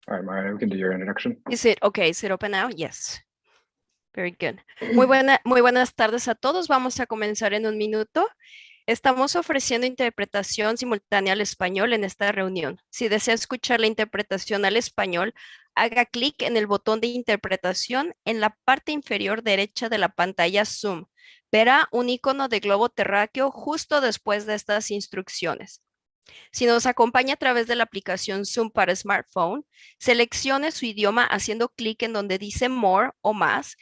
All right, Maria, we can do your introduction. Is it okay? Is it open now? Yes. Very good. Muy buenas tardes a todos. Vamos a comenzar en un minuto. Estamos ofreciendo interpretación simultánea al español en esta reunión. Si desea escuchar la interpretación al español, haga clic en el botón de interpretación en la parte inferior derecha de la pantalla Zoom. Verá un icono de globo terráqueo justo después de estas instrucciones. Si nos acompaña a través de la aplicación Zoom para smartphone, seleccione su idioma haciendo clic en donde dice More o más,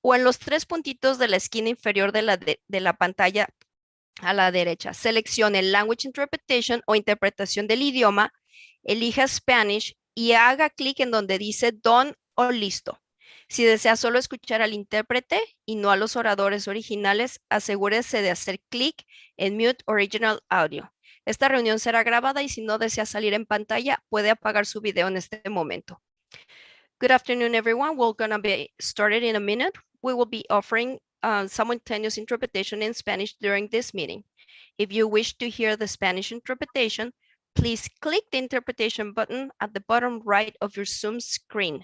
o en los tres puntitos de la esquina inferior de la pantalla a la derecha. Seleccione Language Interpretation o interpretación del idioma, elija Spanish y haga clic en donde dice Done o listo. Si desea solo escuchar al intérprete y no a los oradores originales, asegúrese de hacer clic en Mute Original Audio. Esta reunión será grabada y si no desea salir en pantalla, puede apagar su video en este momento. Good afternoon, everyone. We're going to be started in a minute. We will be offering simultaneous interpretation in Spanish during this meeting. If you wish to hear the Spanish interpretation, please click the interpretation button at the bottom right of your Zoom screen.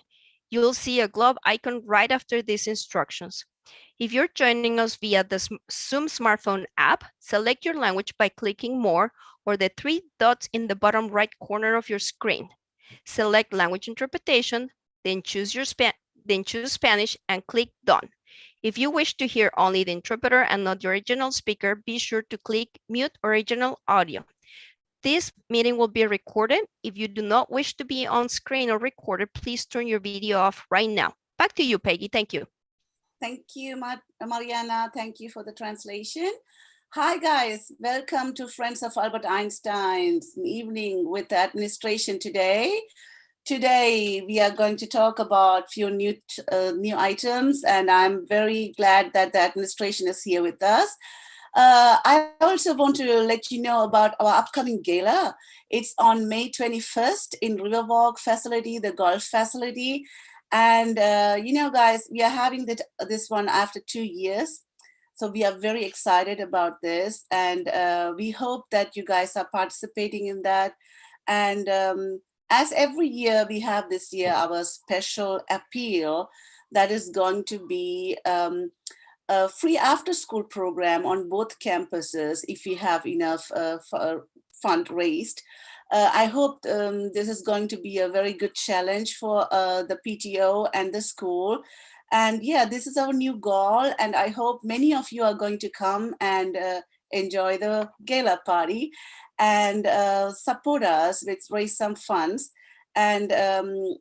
You'll see a globe icon right after these instructions. If you're joining us via the Zoom smartphone app, select your language by clicking More or the three dots in the bottom right corner of your screen. Select Language Interpretation, then choose Spanish and click Done. If you wish to hear only the interpreter and not the original speaker, be sure to click Mute Original Audio. This meeting will be recorded. If you do not wish to be on screen or recorded, please turn your video off right now. Back to you, Peggy. Thank you. Thank you, Mariana. Thank you for the translation. Hi, guys. Welcome to Friends of Albert Einstein's evening with the administration today. Today, we are going to talk about a few new items, and I'm very glad that the administration is here with us. I also want to let you know about our upcoming gala. It's on May 21st in Riverwalk facility, the golf facility. And, guys, we are having this one after 2 years. So we are very excited about this. And we hope that you guys are participating in that. And as every year, we have this year our special appeal that is going to be a free after-school program on both campuses if we have enough fund raised. I hope this is going to be a very good challenge for the PTO and the school. And yeah, this is our new goal. And I hope many of you are going to come and enjoy the gala party and support us with raise some funds. And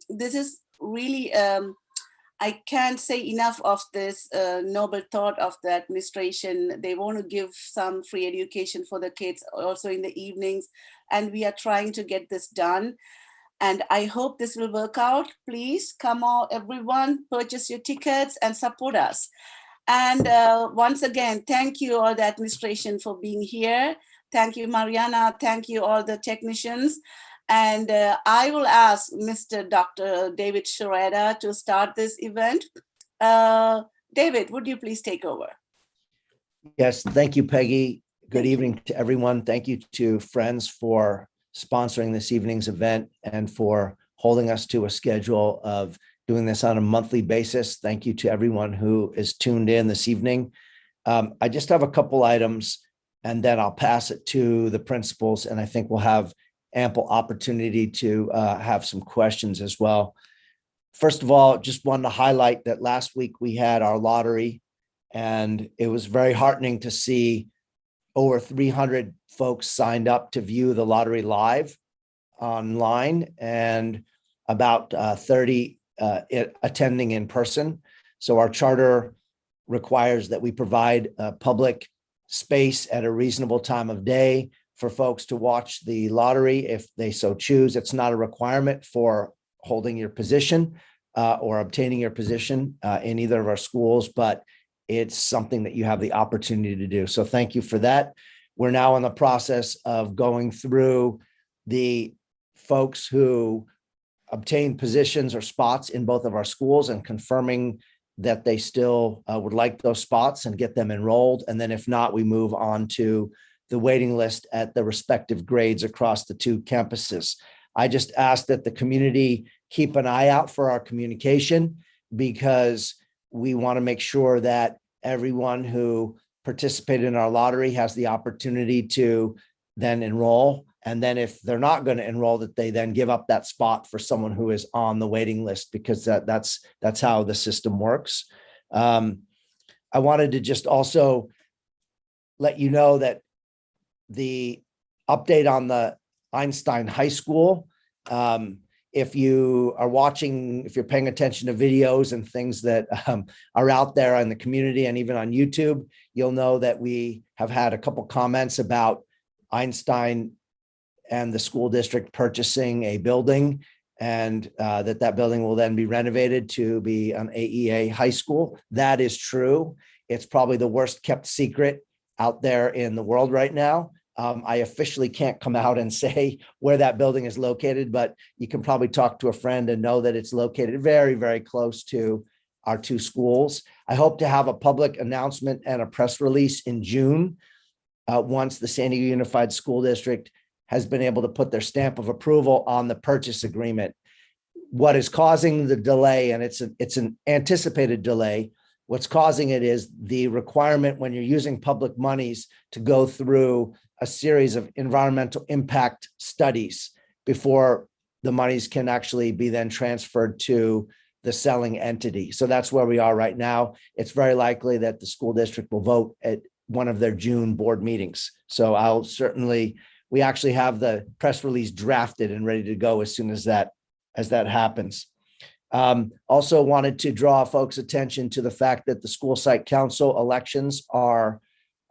this is really, I can't say enough of this noble thought of the administration. They want to give some free education for the kids also in the evenings. And we are trying to get this done. And I hope this will work out. Please come on, everyone, purchase your tickets and support us. And once again, thank you all the administration for being here. Thank you, Mariana. Thank you all the technicians. And I will ask Mr. Dr. David Schroeder to start this event. David, would you please take over? Yes, thank you, Peggy. Good evening to everyone. Thank you to Friends for sponsoring this evening's event and for holding us to a schedule of doing this on a monthly basis. Thank you to everyone who is tuned in this evening. I just have a couple items and then I'll pass it to the principals, and I think we'll have ample opportunity to have some questions as well. First of all, just wanted to highlight that last week we had our lottery, and it was very heartening to see over 300 folks signed up to view the lottery live online and about 30 attending in person. So our charter requires that we provide a public space at a reasonable time of day for folks to watch the lottery if they so choose. It's not a requirement for holding your position or obtaining your position in either of our schools, but it's something that you have the opportunity to do. So thank you for that. We're now in the process of going through the folks who obtain positions or spots in both of our schools and confirming that they still would like those spots and get them enrolled. And then if not, we move on to the waiting list at the respective grades across the two campuses. I just ask that the community keep an eye out for our communication, because we want to make sure that everyone who participated in our lottery has the opportunity to then enroll. And then if they're not going to enroll, that they then give up that spot for someone who is on the waiting list, because that's how the system works. I wanted to just also let you know that the update on the Einstein High School, if you are watching, if you're paying attention to videos and things that are out there in the community and even on YouTube, you'll know that we have had a couple comments about Einstein and the school district purchasing a building, and that building will then be renovated to be an AEA high school. That is true. It's probably the worst kept secret out there in the world right now. I officially can't come out and say where that building is located, but you can probably talk to a friend and know that it's located very, very close to our two schools. I hope to have a public announcement and a press release in June, once the San Diego Unified School District has been able to put their stamp of approval on the purchase agreement. What is causing the delay, and it's an anticipated delay, what's causing it is the requirement when you're using public monies to go through a series of environmental impact studies before the monies can actually be then transferred to the selling entity. So that's where we are right now. It's very likely that the school district will vote at one of their June board meetings. So we actually have the press release drafted and ready to go as soon as that happens. Also wanted to draw folks' attention to the fact that the school site council elections are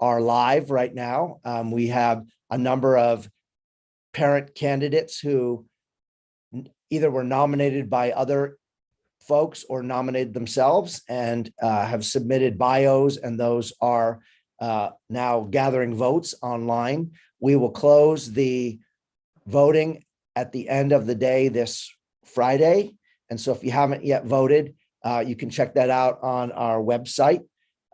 live right now. We have a number of parent candidates who either were nominated by other folks or nominated themselves and have submitted bios, and those are now gathering votes online. We will close the voting at the end of the day this Friday. And so if you haven't yet voted, you can check that out on our website.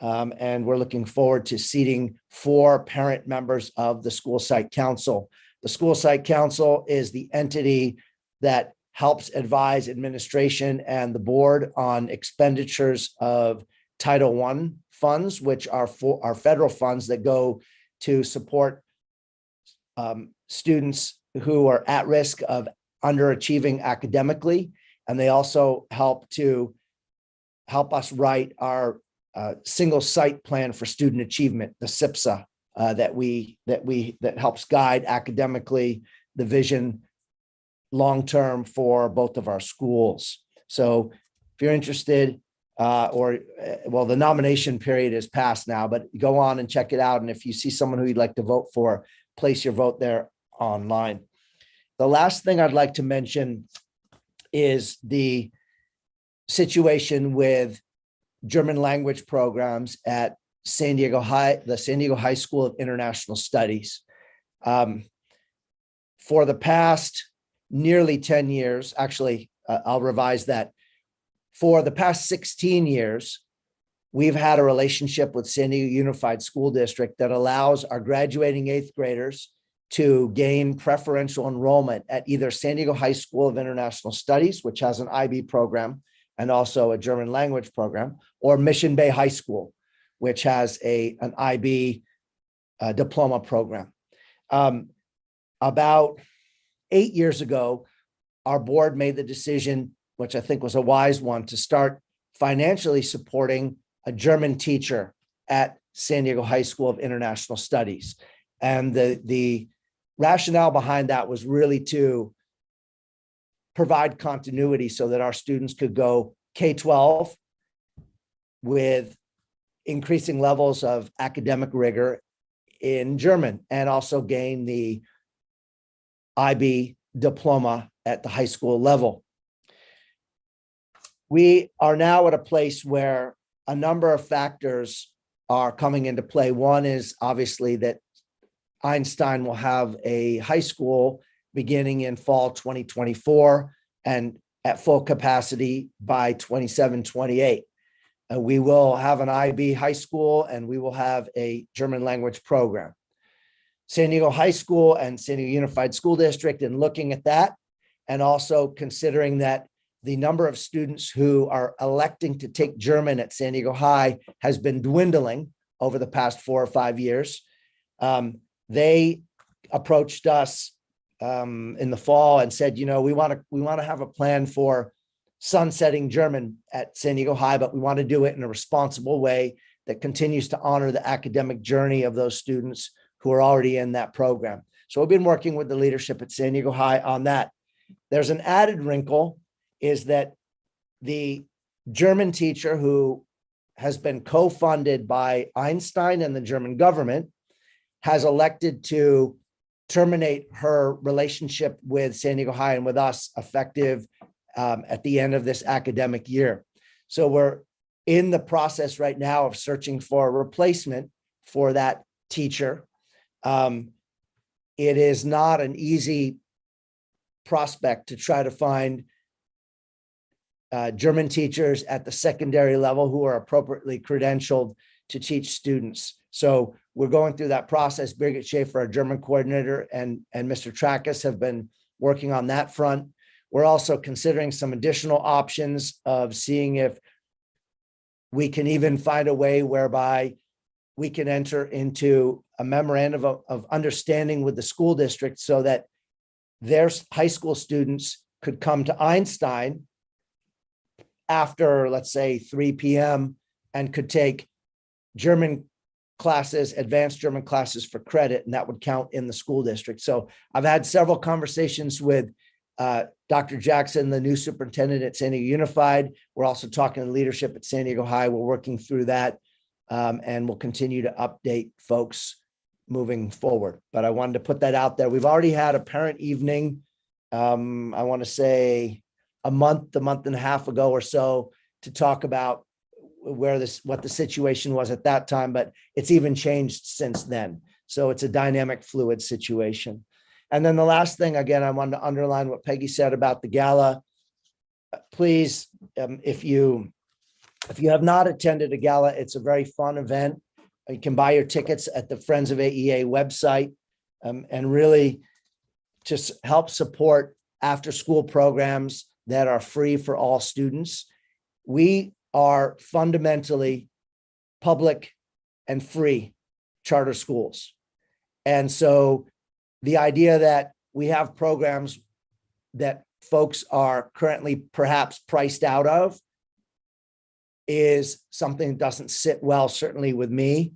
And we're looking forward to seating 4 parent members of the school site council. The school site council is the entity that helps advise administration and the board on expenditures of Title I funds, which are federal funds that go to support students who are at risk of underachieving academically. And they also help us write our single site plan for student achievement, the SIPSA, that helps guide academically the vision long-term for both of our schools. So if you're interested, the nomination period is past now, but go on and check it out. And if you see someone who you'd like to vote for, place your vote there online. The last thing I'd like to mention is the situation with German language programs at San Diego High, the San Diego High School of International Studies. For the past nearly 10 years, actually, I'll revise that. For the past 16 years, we've had a relationship with San Diego Unified School District that allows our graduating 8th graders to gain preferential enrollment at either San Diego High School of International Studies, which has an IB program and also a German language program, or Mission Bay High School, which has an IB diploma program. About 8 years ago, our board made the decision, which I think was a wise one, to start financially supporting a German teacher at San Diego High School of International Studies. And the rationale behind that was really to provide continuity so that our students could go K-12 with increasing levels of academic rigor in German, and also gain the IB diploma at the high school level. We are now at a place where a number of factors are coming into play. One is obviously that Einstein will have a high school beginning in fall 2024 and at full capacity by 27-28. We will have an IB high school and we will have a German language program. San Diego High School and San Diego Unified School District, in looking at that, and also considering that the number of students who are electing to take German at San Diego High has been dwindling over the past 4 or 5 years. They approached us in the fall and said, you know, we want to have a plan for sunsetting German at San Diego High, but we want to do it in a responsible way that continues to honor the academic journey of those students who are already in that program. So we've been working with the leadership at San Diego High on that. There's an added wrinkle, is that the German teacher who has been co-funded by Einstein and the German government has elected to terminate her relationship with San Diego High and with us effective at the end of this academic year. So we're in the process right now of searching for a replacement for that teacher. It is not an easy prospect to try to find German teachers at the secondary level who are appropriately credentialed to teach students. So we're going through that process. Birgit Schaefer, our German coordinator, and Mr. Trackus have been working on that front. We're also considering some additional options of seeing if we can even find a way whereby we can enter into a memorandum of understanding with the school district so that their high school students could come to Einstein after, let's say, 3 p.m. and could take German classes, advanced German classes for credit, and that would count in the school district. So I've had several conversations with Dr. Jackson, the new superintendent at San Diego Unified. We're also talking to leadership at San Diego High. We're working through that, and we'll continue to update folks moving forward. But I wanted to put that out there. We've already had a parent evening, I want to say a month and a half ago or so, to talk about what the situation was at that time, but it's even changed since then. So it's a dynamic, fluid situation. And then the last thing, again, I wanted to underline what Peggy said about the gala. Please, if you have not attended a gala, it's a very fun event. You can buy your tickets at the Friends of AEA website, and really just help support after school programs that are free for all students. We are fundamentally public and free charter schools. And so the idea that we have programs that folks are currently perhaps priced out of is something that doesn't sit well, certainly with me.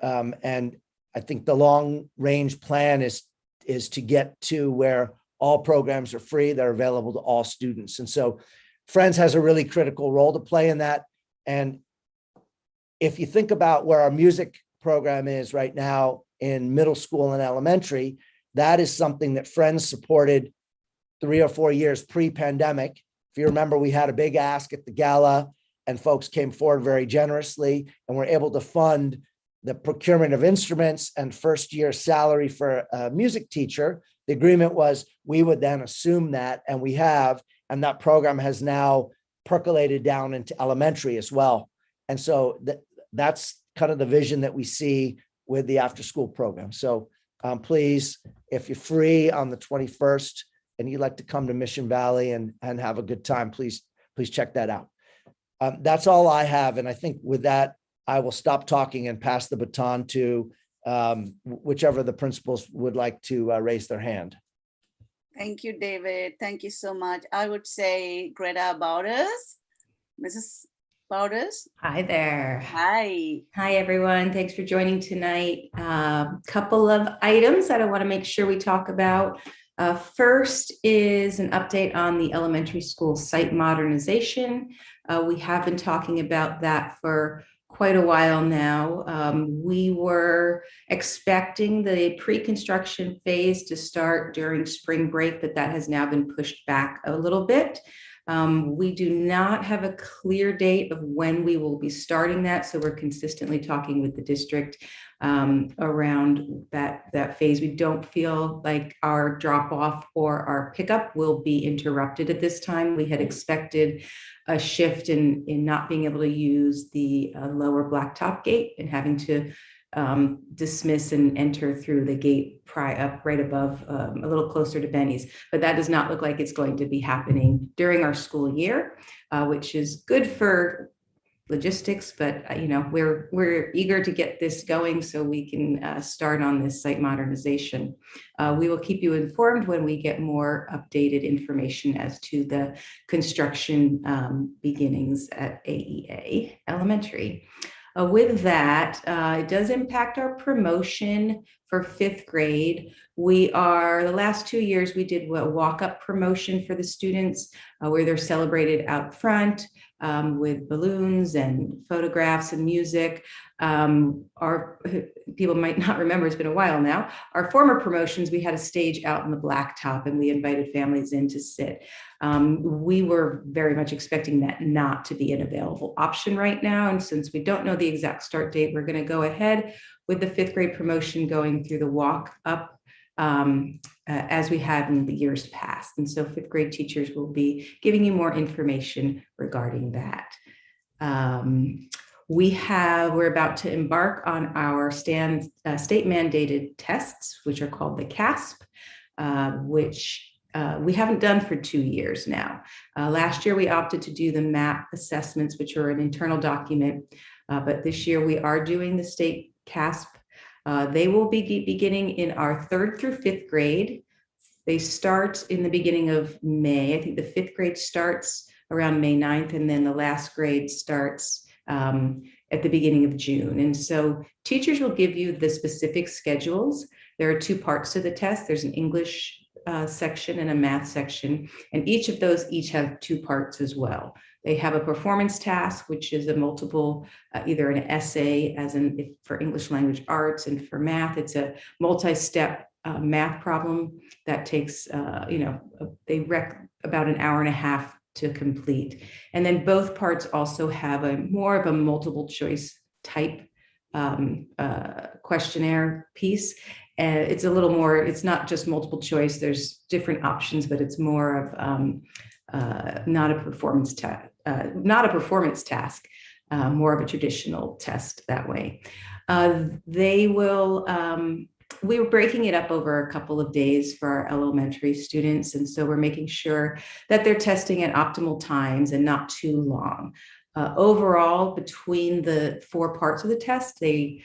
And I think the long range plan is to get to where all programs are free, they're available to all students. And so Friends has a really critical role to play in that. And if you think about where our music program is right now in middle school and elementary, that is something that Friends supported 3 or 4 years pre-pandemic. If you remember, we had a big ask at the gala and folks came forward very generously and were able to fund the procurement of instruments and first year salary for a music teacher. The agreement was we would then assume that, and we have, and that program has now percolated down into elementary as well. And so that's kind of the vision that we see with the after school program. So please, if you're free on the 21st and you'd like to come to Mission Valley and have a good time, please check that out. That's all I have. And I think with that, I will stop talking and pass the baton to whichever the principals would like to raise their hand. Thank you, David. Thank you so much. I would say Greta Bowders. Mrs. Bowders. Hi there. Hi. Hi, everyone. Thanks for joining tonight. Couple of items that I want to make sure we talk about. First is an update on the elementary school site modernization. We have been talking about that for quite a while now. We were expecting the pre-construction phase to start during spring break, but that has now been pushed back a little bit. We do not have a clear date of when we will be starting that, so we're consistently talking with the district around that phase. We don't feel like our drop off or our pickup will be interrupted at this time. We had expected a shift in not being able to use the lower blacktop gate and having to dismiss and enter through the gate up right above, a little closer to Benny's. But that does not look like it's going to be happening during our school year, which is good for logistics, but we're eager to get this going so we can start on this site modernization. We will keep you informed when we get more updated information as to the construction beginnings at AEA Elementary. With that, it does impact our promotion for 5th grade. The last 2 years, we did a walk-up promotion for the students where they're celebrated out front with balloons and photographs and music. Our people might not remember, it's been a while now. Our former promotions, we had a stage out in the blacktop and we invited families in to sit. We were very much expecting that not to be an available option right now. And since we don't know the exact start date, we're going to go ahead with the 5th grade promotion going through the walk up as we had in the years past. And so 5th grade teachers will be giving you more information regarding that. We're about to embark on our state mandated tests, which are called the CASP, which we haven't done for 2 years now. Last year, we opted to do the MAP assessments, which are an internal document, but this year we are doing the state CASP. They will be beginning in our 3rd through 5th grade. They start in the beginning of May. I think the 5th grade starts around May 9th, and then the last grade starts at the beginning of June. And so teachers will give you the specific schedules. There are 2 parts to the test. There's an English section and a math section, and each of those have 2 parts as well. They have a performance task, which is a multiple, either an essay, for English language arts, and for math, it's a multi-step math problem that takes, about an hour and a half to complete. And then both parts also have more of a multiple choice type questionnaire piece. It's a little more, it's not just multiple choice, there's different options, but it's more of not a performance task, more of a traditional test that way. We were breaking it up over a couple of days for our elementary students. And so we're making sure that they're testing at optimal times and not too long. Overall, between the 4 parts of the test, they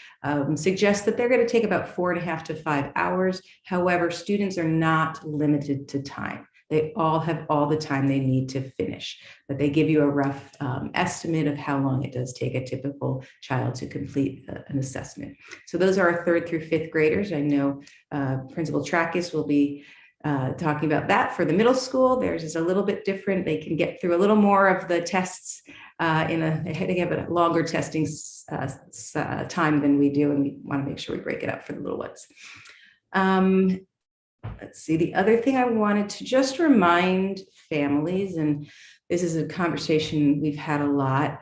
suggest that they're going to take about 4.5 to 5 hours. However, students are not limited to time. They all have all the time they need to finish, but they give you a rough estimate of how long it does take a typical child to complete an assessment. So those are our 3rd through 5th graders. I know Principal Trackis will be talking about that for the middle school. Theirs is a little bit different. They can get through a little more of the tests they have a longer testing time than we do, and we want to make sure we break it up for the little ones. Let's see, the other thing I wanted to just remind families, and this is a conversation we've had a lot,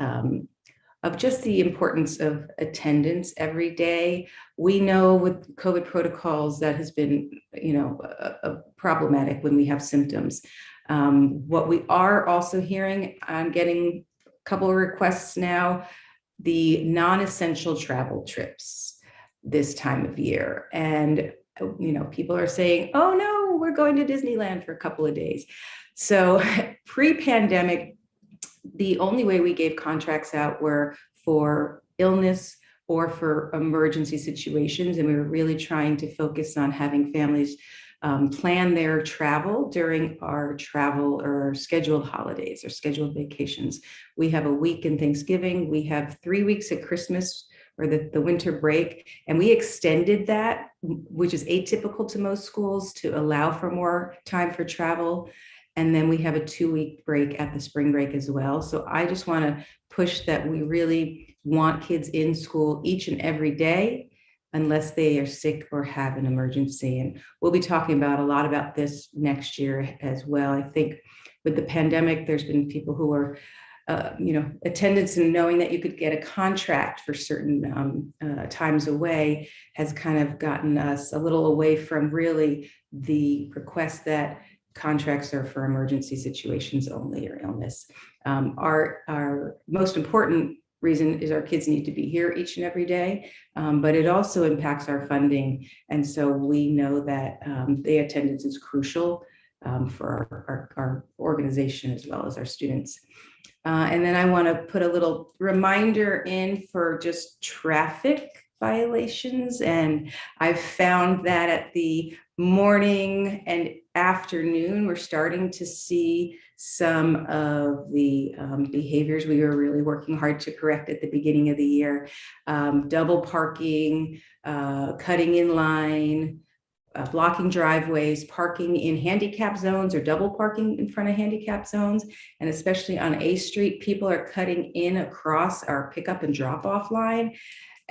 of just the importance of attendance every day. We know with COVID protocols that has been, problematic when we have symptoms. What we are also hearing, I'm getting a couple of requests now, the non-essential travel trips this time of year. And people are saying, oh no, we're going to Disneyland for a couple of days. So pre-pandemic, the only way we gave contracts out were for illness or for emergency situations. And we were really trying to focus on having families plan their travel during our travel or scheduled holidays or scheduled vacations. We have a week in Thanksgiving. We have 3 weeks at Christmas, or the winter break. And we extended that, which is atypical to most schools, to allow for more time for travel. And then we have a 2-week break at the spring break as well. So I just want to push that we really want kids in school each and every day, unless they are sick or have an emergency. And we'll be talking about a lot about this next year as well. I think with the pandemic, there's been people who are attendance and knowing that you could get a contract for certain times away has kind of gotten us a little away from really the request that contracts are for emergency situations only or illness. Our most important reason is our kids need to be here each and every day, but it also impacts our funding. And so we know that the attendance is crucial for our organization as well as our students. And then I want to put a little reminder in for just traffic violations. And I've found that at the morning and afternoon, we're starting to see some of the behaviors we were really working hard to correct at the beginning of the year. Double parking, cutting in line, blocking driveways, parking in handicap zones or double parking in front of handicap zones. And especially on A Street, people are cutting in across our pickup and drop off line.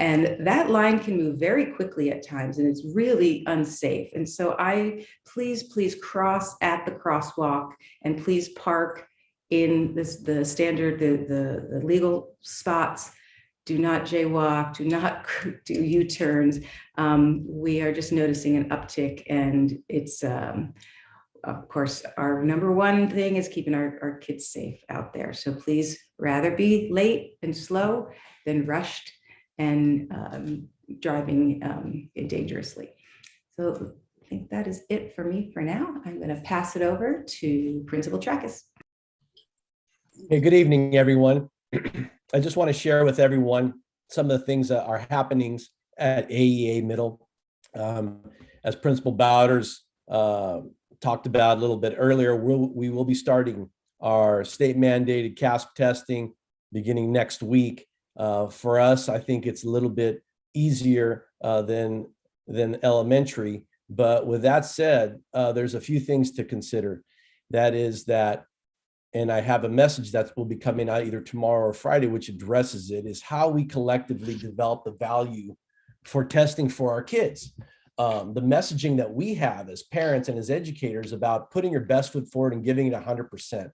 And that line can move very quickly at times, and it's really unsafe. And so please cross at the crosswalk, and please park in the standard, the legal spots. Do not jaywalk, do not do U-turns. We are just noticing an uptick, and it's, of course, our number one thing is keeping our kids safe out there. So please rather be late and slow than rushed and driving dangerously. So I think that is it for me for now. I'm going to pass it over to Principal Trackus. Hey, good evening, everyone. I just want to share with everyone some of the things that are happenings at AEA Middle. As Principal Bowders talked about a little bit earlier, we will be starting our state mandated CASP testing beginning next week. For us, I think it's a little bit easier than elementary. But with that said, there's a few things to consider. That is that, and I have a message that will be coming out either tomorrow or Friday, which addresses it, is how we collectively develop the value for testing for our kids. The messaging that we have as parents and as educators about putting your best foot forward and giving it 100%.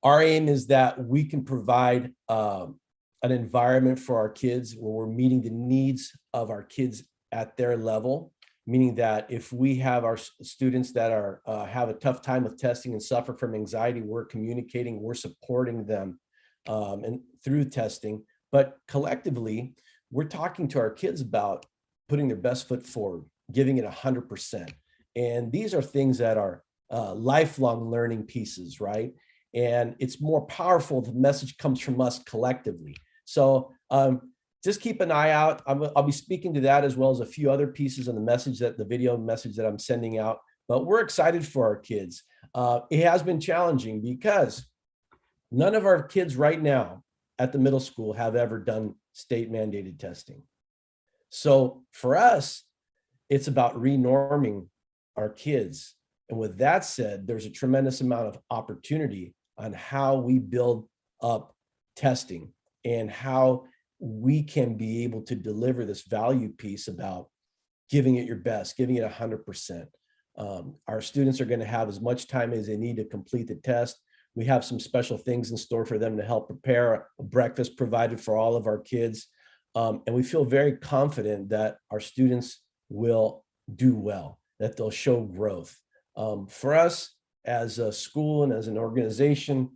Our aim is that we can provide an environment for our kids where we're meeting the needs of our kids at their level, meaning that if we have our students that are have a tough time with testing and suffer from anxiety, we're communicating, we're supporting them and through testing. But collectively, we're talking to our kids about putting their best foot forward, giving it 100%. And these are things that are lifelong learning pieces, right? And it's more powerful if the message comes from us collectively. So just keep an eye out. I'll be speaking to that as well as a few other pieces of the message, that the video message that I'm sending out. But we're excited for our kids. It has been challenging because none of our kids right now at the middle school have ever done state mandated testing. So for us, it's about renorming our kids. And with that said, there's a tremendous amount of opportunity on how we build up testing and how we can be able to deliver this value piece about giving it your best, giving it 100%. Our students are going to have as much time as they need to complete the test. We have some special things in store for them to help prepare a breakfast provided for all of our kids. And we feel very confident that our students will do well, that they'll show growth. For us as a school and as an organization,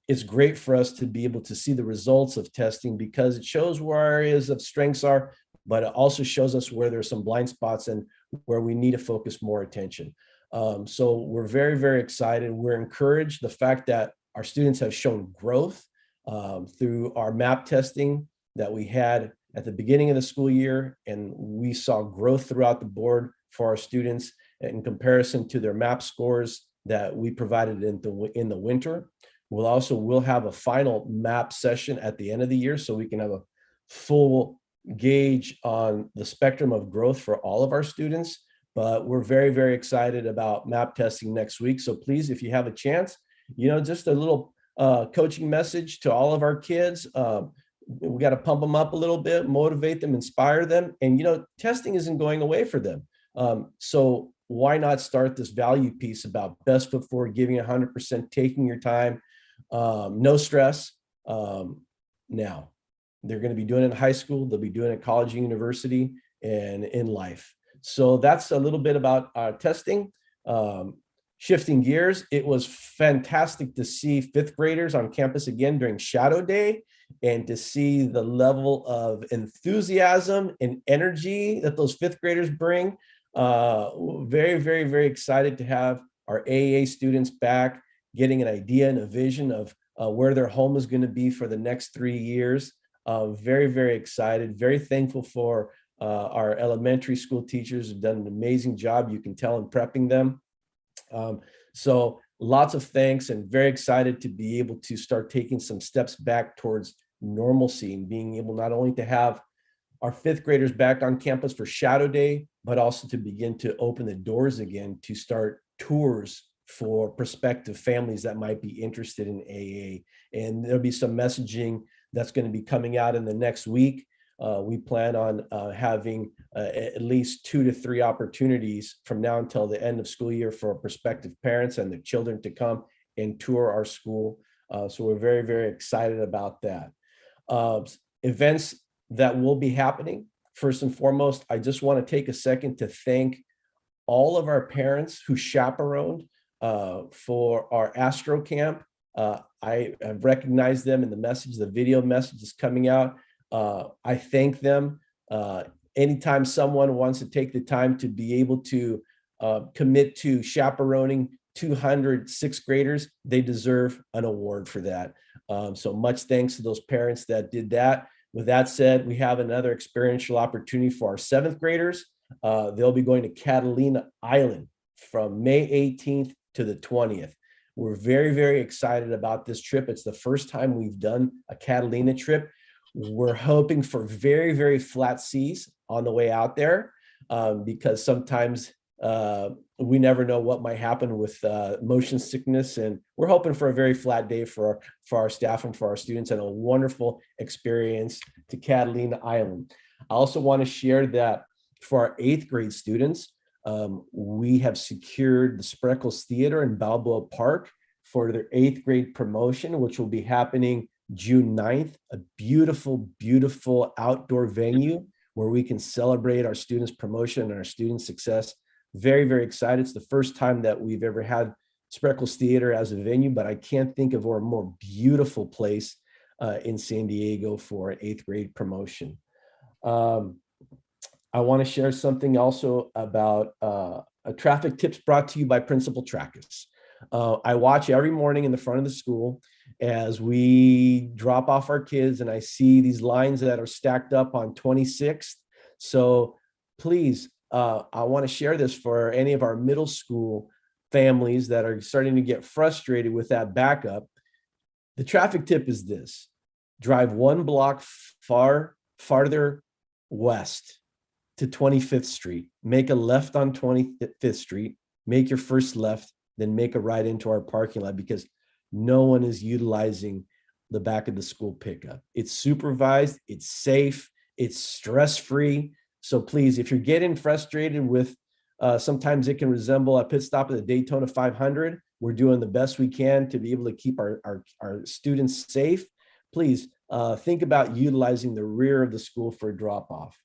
it's great for us to be able to see the results of testing because it shows where our areas of strengths are, but it also shows us where there's some blind spots and where we need to focus more attention. So we're very, very excited. We're encouraged. The fact that our students have shown growth through our MAP testing that we had at the beginning of the school year, and we saw growth throughout the board for our students in comparison to their MAP scores that we provided in the winter. We'll have a final MAP session at the end of the year so we can have a full gauge on the spectrum of growth for all of our students. But we're very, very excited about MAP testing next week. So please, if you have a chance, just a little coaching message to all of our kids. We got to pump them up a little bit, motivate them, inspire them. And, testing isn't going away for them. So why not start this value piece about best foot forward, giving 100%, taking your time, no stress. Now, they're going to be doing it in high school. They'll be doing it at college and university and in life. So that's a little bit about testing. Shifting gears, it was fantastic to see fifth graders on campus again during Shadow Day. and to see the level of enthusiasm and energy that those fifth graders bring. Very, very, very excited to have our AEA students back, getting an idea and a vision of where their home is going to be for the next 3 years. Very, very excited, very thankful for our elementary school teachers who've done an amazing job. You can tell in prepping them. So lots of thanks, and very excited to be able to start taking some steps back towards normalcy and being able not only to have our fifth graders back on campus for Shadow Day, but also to begin to open the doors again to start tours for prospective families that might be interested in AEA. And there'll be some messaging that's going to be coming out in the next week. We plan on having at least 2 to 3 opportunities from now until the end of school year for prospective parents and their children to come and tour our school. So we're very, very excited about that. Events that will be happening. First and foremost, I just want to take a second to thank all of our parents who chaperoned for our Astro Camp. I have recognized them in the message, the video message is coming out. I thank them. Anytime someone wants to take the time to be able to commit to chaperoning 200 sixth graders, they deserve an award for that. So much thanks to those parents that did that. With that said, we have another experiential opportunity for our seventh graders. They'll be going to Catalina Island from May 18th to the 20th. We're very, very excited about this trip. It's the first time we've done a Catalina trip. We're hoping for very, very flat seas on the way out there because sometimes we never know what might happen with motion sickness, and we're hoping for a very flat day for our staff and for our students, and a wonderful experience to Catalina Island. I also want to share that for our 8th grade students, we have secured the Spreckles Theater in Balboa Park for their 8th grade promotion, which will be happening June 9th, a beautiful, beautiful outdoor venue where we can celebrate our students' promotion and our students' success. Very, very excited. It's the first time that we've ever had Spreckles Theater as a venue, but I can't think of a more beautiful place in San Diego for an 8th grade promotion. I want to share something also about traffic tips brought to you by Principal Trackus. I watch every morning in the front of the school as we drop off our kids, and I see these lines that are stacked up on 26th. So please, I want to share this for any of our middle school families that are starting to get frustrated with that backup. The traffic tip is this: drive 1 block farther west to 25th Street, make a left on 25th Street, make your first left, then make a right into our parking lot, because no one is utilizing the back of the school pickup. It's supervised, it's safe, it's stress-free. So please, if you're getting frustrated with, sometimes it can resemble a pit stop at the Daytona 500. We're doing the best we can to be able to keep our students safe. Please think about utilizing the rear of the school for a drop-off.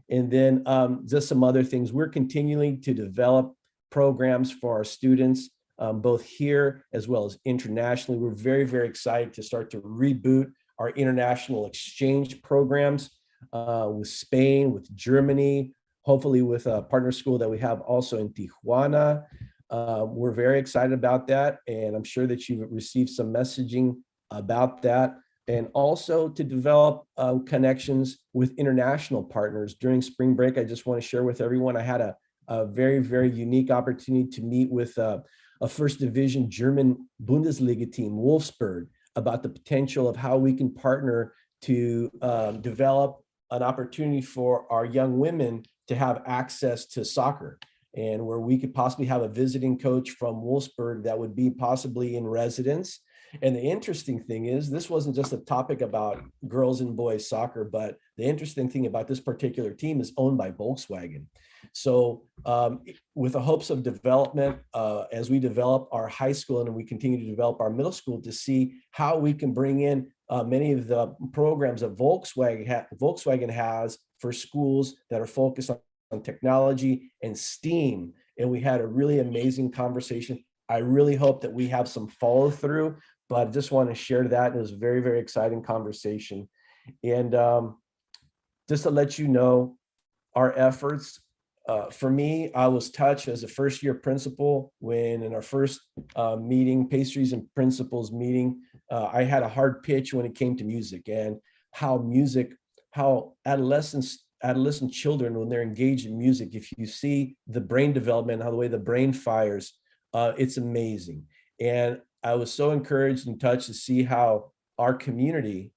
And then just some other things. We're continuing to develop programs for our students, both here as well as internationally. We're very, very excited to start to reboot our international exchange programs with Spain, with Germany, hopefully with a partner school that we have also in Tijuana. We're very excited about that, and I'm sure that you've received some messaging about that. And also to develop connections with international partners. During spring break, I just want to share with everyone, I had a very, very unique opportunity to meet with a first division German Bundesliga team, Wolfsburg, about the potential of how we can partner to develop an opportunity for our young women to have access to soccer, and where we could possibly have a visiting coach from Wolfsburg that would be possibly in residence. And the interesting thing is, this wasn't just a topic about girls and boys soccer, but the interesting thing about this particular team is owned by Volkswagen. So with the hopes of development, as we develop our high school and we continue to develop our middle school, to see how we can bring in many of the programs that Volkswagen has for schools that are focused on technology and STEAM. And we had a really amazing conversation. I really hope that we have some follow through but I just want to share that. It was a very, very exciting conversation. And just to let you know, our efforts, for me, I was touched as a first-year principal when in our first meeting, pastries and principals meeting, I had a hard pitch when it came to music, and how adolescent children, when they're engaged in music, if you see the brain development, how the way the brain fires, it's amazing. And I was so encouraged and touched to see how our community,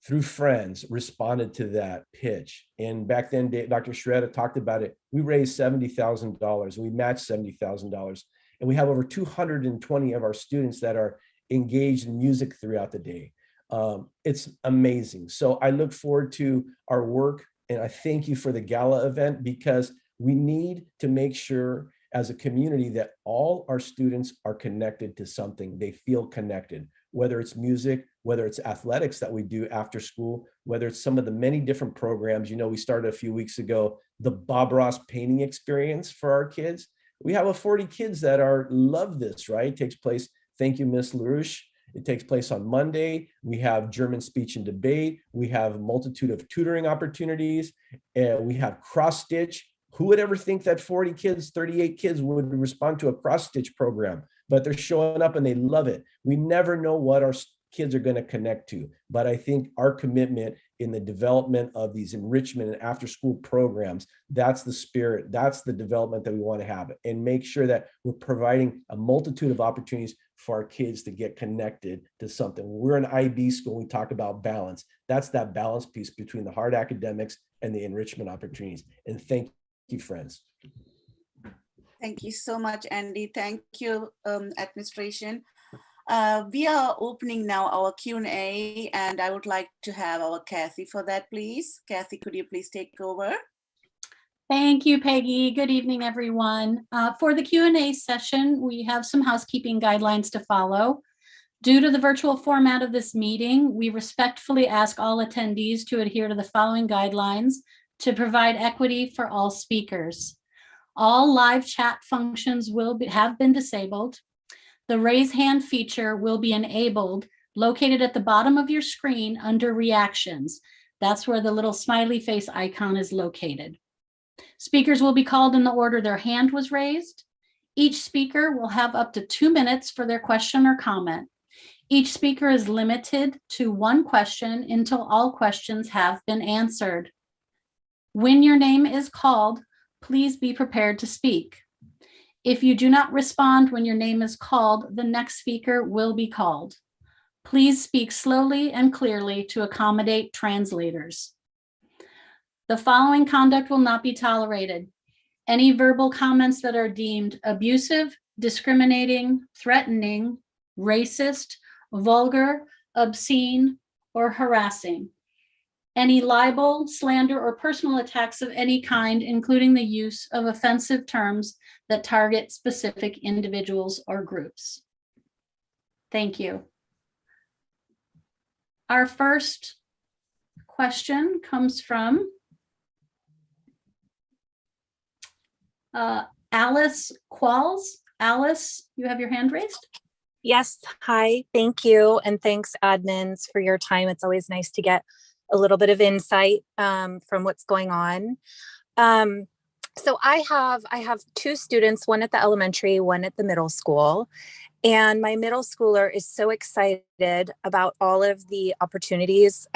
through friends, responded to that pitch. And back then, Dr. Shredder talked about it. We raised $70,000. We matched $70,000. And we have over 220 of our students that are engaged in music throughout the day. It's amazing. So I look forward to our work, and I thank you for the Gala event, because we need to make sure as a community that all our students are connected to something. They feel connected, whether it's music, whether it's athletics that we do after school, whether it's some of the many different programs. You know, we started a few weeks ago, the Bob Ross painting experience for our kids. We have 40 kids that love this, right? It takes place, thank you, Miss LaRouche. It takes place on Monday. We have German speech and debate. We have a multitude of tutoring opportunities. And we have cross stitch. Who would ever think that 40 kids, 38 kids would respond to a cross stitch program? But they're showing up and they love it. We never know what our kids are going to connect to. But I think our commitment in the development of these enrichment and after school programs, that's the spirit, that's the development that we want to have, and make sure that we're providing a multitude of opportunities for our kids to get connected to something. We're an IB school, we talk about balance. That's that balance piece between the hard academics and the enrichment opportunities. And thank you, friends. Thank you so much, Andy. Thank you, administration. We are opening now our Q&A, and I would like to have our Kathy for that, please. Kathy, could you please take over? Thank you, Peggy. Good evening, everyone. For the Q&A session, we have some housekeeping guidelines to follow. Due to the virtual format of this meeting, we respectfully ask all attendees to adhere to the following guidelines to provide equity for all speakers. All live chat functions have been disabled. The raise hand feature will be enabled, located at the bottom of your screen under reactions. That's where the little smiley face icon is located. Speakers will be called in the order their hand was raised. Each speaker will have up to 2 minutes for their question or comment. Each speaker is limited to one question until all questions have been answered. When your name is called, please be prepared to speak. If you do not respond when your name is called, the next speaker will be called. Please speak slowly and clearly to accommodate translators. The following conduct will not be tolerated. Any verbal comments that are deemed abusive, discriminating, threatening, racist, vulgar, obscene, or harassing. Any libel, slander, or personal attacks of any kind, including the use of offensive terms that target specific individuals or groups. Thank you. Our first question comes from Alice Qualls. Alice, you have your hand raised? Yes, hi, thank you. And thanks, admins, for your time. It's always nice to get a little bit of insight from what's going on. So I have 2 students, one at the elementary, one at the middle school. And my middle schooler is so excited about all of the opportunities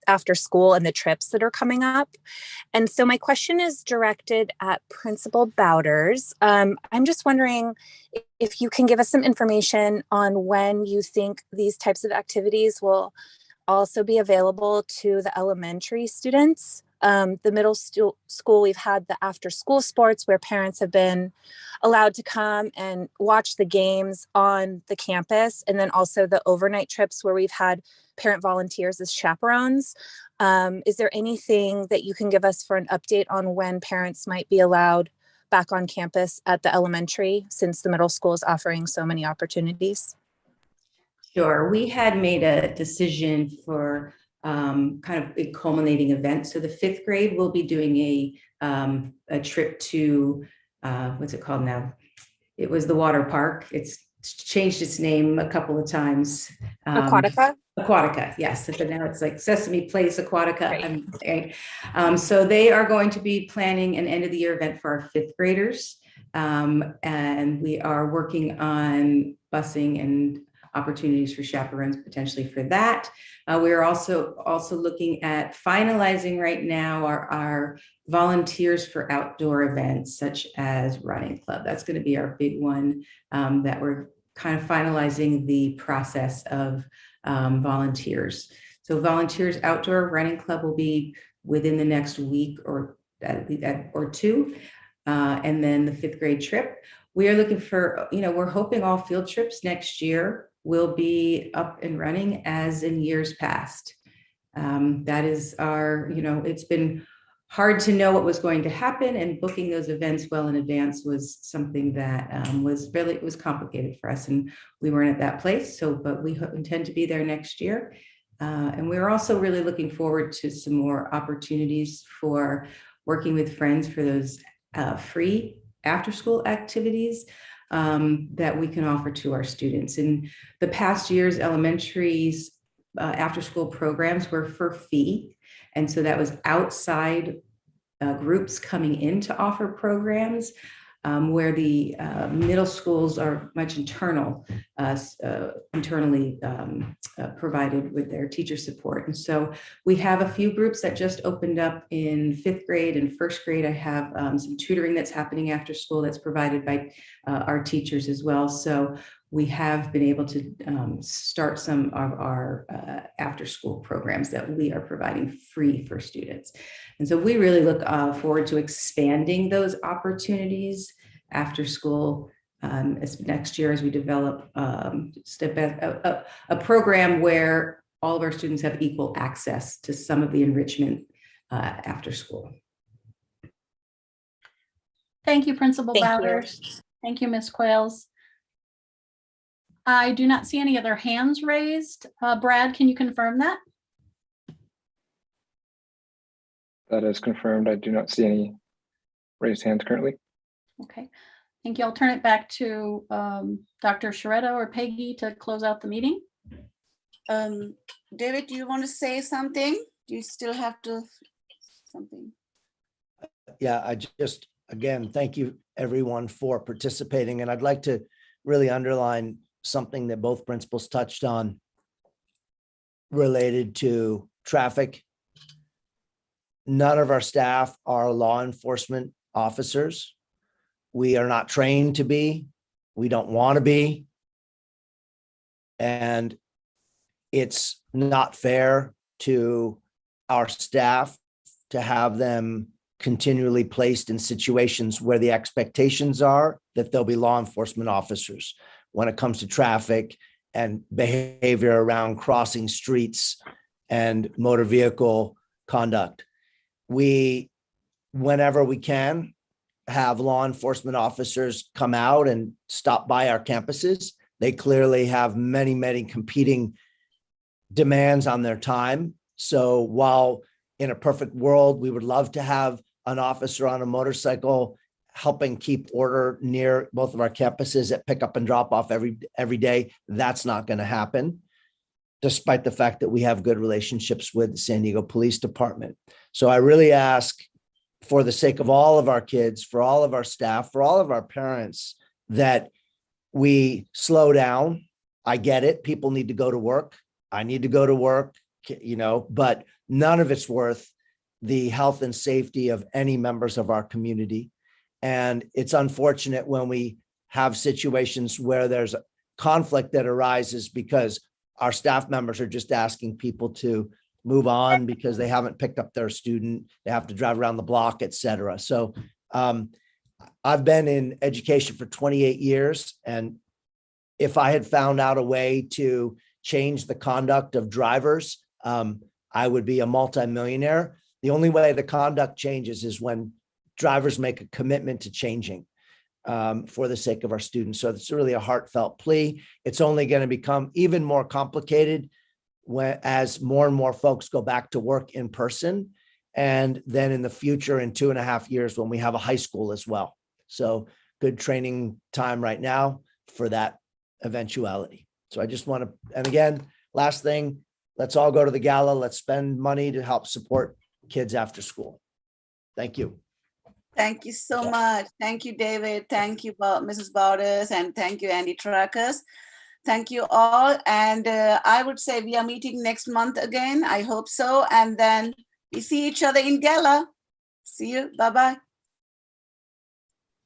after school and the trips that are coming up. And so my question is directed at Principal Bowders. I'm just wondering if you can give us some information on when you think these types of activities will also be available to the elementary students. The middle school, we've had the after school sports where parents have been allowed to come and watch the games on the campus. And then also the overnight trips where we've had parent volunteers as chaperones. Is there anything that you can give us for an update on when parents might be allowed back on campus at the elementary, since the middle school is offering so many opportunities? Sure. We had made a decision for kind of a culminating event. So the 5th grade will be doing a trip to, what's it called now? It was the water park. It's changed its name a couple of times. Aquatica? Aquatica, yes. But now it's like Sesame Place Aquatica. Right. So they are going to be planning an end of the year event for our 5th graders. And we are working on busing and opportunities for chaperones potentially for that. We are also looking at finalizing right now our volunteers for outdoor events such as running club. That's going to be our big one that we're kind of finalizing the process of volunteers. So volunteers outdoor running club will be within the next week or two. And then the 5th grade trip. We are looking for, we're hoping all field trips next year will be up and running as in years past. That is our, it's been hard to know what was going to happen, and booking those events well in advance was something that was complicated for us, and we weren't at that place. So, but we intend to be there next year. And we're also really looking forward to some more opportunities for working with friends for those free after-school activities that we can offer to our students. In the past years, elementary's after-school programs were for fee. And so that was outside groups coming in to offer programs, where the middle schools are much internally provided with their teacher support. And so we have a few groups that just opened up in 5th grade and 1st grade. I have some tutoring that's happening after school that's provided by our teachers as well. So we have been able to start some of our after school programs that we are providing free for students. And so we really look forward to expanding those opportunities after school next year as we develop a program where all of our students have equal access to some of the enrichment after school. Thank you, Principal Thank Bowders. Thank you, Ms. Quayles. I do not see any other hands raised. Brad, can you confirm that? That is confirmed. I do not see any raised hands currently. Okay, thank you. I'll turn it back to Dr. Sciarretto or Peggy to close out the meeting. David, do you want to say something? Do you still have to something? Yeah, I just, again, thank you everyone for participating. And I'd like to really underline something that both principals touched on related to traffic. None of our staff are law enforcement officers. We are not trained to be. We don't want to be. And it's not fair to our staff to have them continually placed in situations where the expectations are that they'll be law enforcement officers when it comes to traffic and behavior around crossing streets and motor vehicle conduct. We, whenever we can, have law enforcement officers come out and stop by our campuses. They clearly have many, many competing demands on their time. So while in a perfect world, we would love to have an officer on a motorcycle helping keep order near both of our campuses at pick up and drop off every day, that's not going to happen, despite the fact that we have good relationships with the San Diego Police Department. So I really ask, for the sake of all of our kids, for all of our staff, for all of our parents, that we slow down. I get it. People need to go to work. I need to go to work, but none of it's worth the health and safety of any members of our community. And it's unfortunate when we have situations where there's a conflict that arises because our staff members are just asking people to move on because they haven't picked up their student, they have to drive around the block, et cetera. So I've been in education for 28 years. And if I had found out a way to change the conduct of drivers, I would be a multimillionaire. The only way the conduct changes is when drivers make a commitment to changing for the sake of our students. So it's really a heartfelt plea. It's only going to become even more complicated as more and more folks go back to work in person. And then in the future, in 2.5 years, when we have a high school as well. So good training time right now for that eventuality. So I just want to, and again, last thing, let's all go to the gala. Let's spend money to help support kids after school. Thank you. Thank you so much. Thank you, David. Thank you, Mrs. Borders, and thank you, Andy Trackers. Thank you all. And I would say we are meeting next month again. I hope so. And then we see each other in Gala. See you. Bye-bye.